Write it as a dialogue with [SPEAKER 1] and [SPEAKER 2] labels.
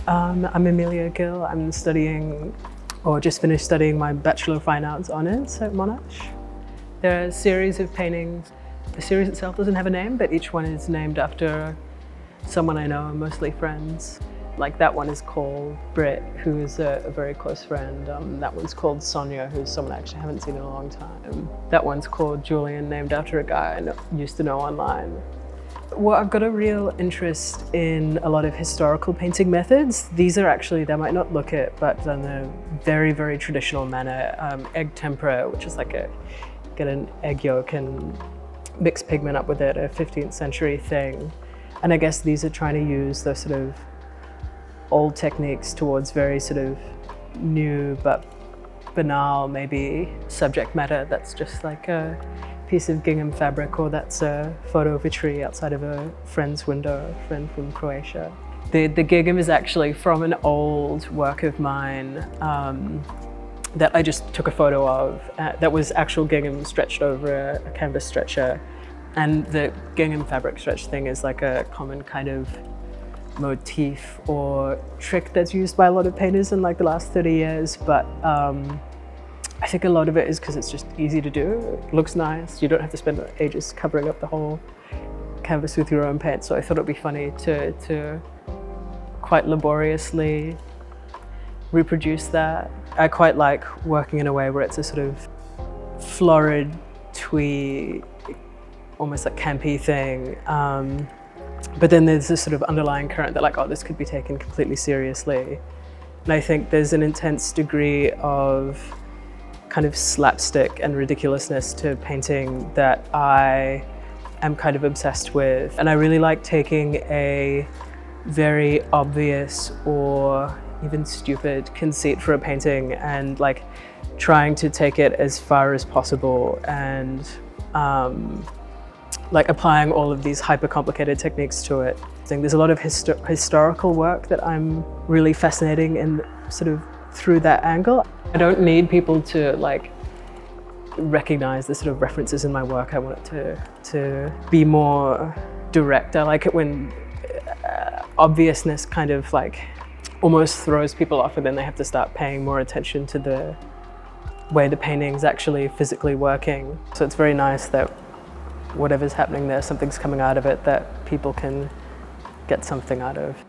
[SPEAKER 1] I'm Amelia Gill. I'm studying, or just finished studying, my Bachelor of Fine Arts Honours at Monash. There are a series of paintings. The series itself doesn't have a name, but each one is named after someone I know, mostly friends. Like that one is called Britt, who is a very close friend. That one's called Sonia, who's someone I actually haven't seen in a long time. That one's called Julian, named after a guy I used to know online. Well, I've got a real interest in a lot of historical painting methods. These are actually, they might not look it, but done in a very, very traditional manner. Egg tempera, which is like get an egg yolk and mix pigment up with it, a 15th century thing. And I guess these are trying to use those sort of old techniques towards very sort of new but banal, maybe, subject matter that's just like a piece of gingham fabric, or that's a photo of a tree outside of a friend's window, a friend from Croatia. The gingham is actually from an old work of mine that I just took a photo of. That was actual gingham stretched over a canvas stretcher. And the gingham fabric stretch thing is like a common kind of motif or trick that's used by a lot of painters in like the last 30 years. But I think a lot of it is because it's just easy to do. It looks nice. You don't have to spend ages covering up the whole canvas with your own paint. So I thought it'd be funny to quite laboriously reproduce that. I quite like working in a way where it's a sort of florid, twee, almost like campy thing. But then there's this sort of underlying current that like, oh, this could be taken completely seriously. And I think there's an intense degree of kind of slapstick and ridiculousness to painting that I am kind of obsessed with. And I really like taking a very obvious or even stupid conceit for a painting and like trying to take it as far as possible and like applying all of these hyper complicated techniques to it. I think there's a lot of historical work that I'm really fascinating in sort of through that angle. I don't need people to like recognize the sort of references in my work. I want it to be more direct. I like it when obviousness kind of like almost throws people off, and then they have to start paying more attention to the way the painting's actually physically working. So it's very nice that whatever's happening there, something's coming out of it that people can get something out of.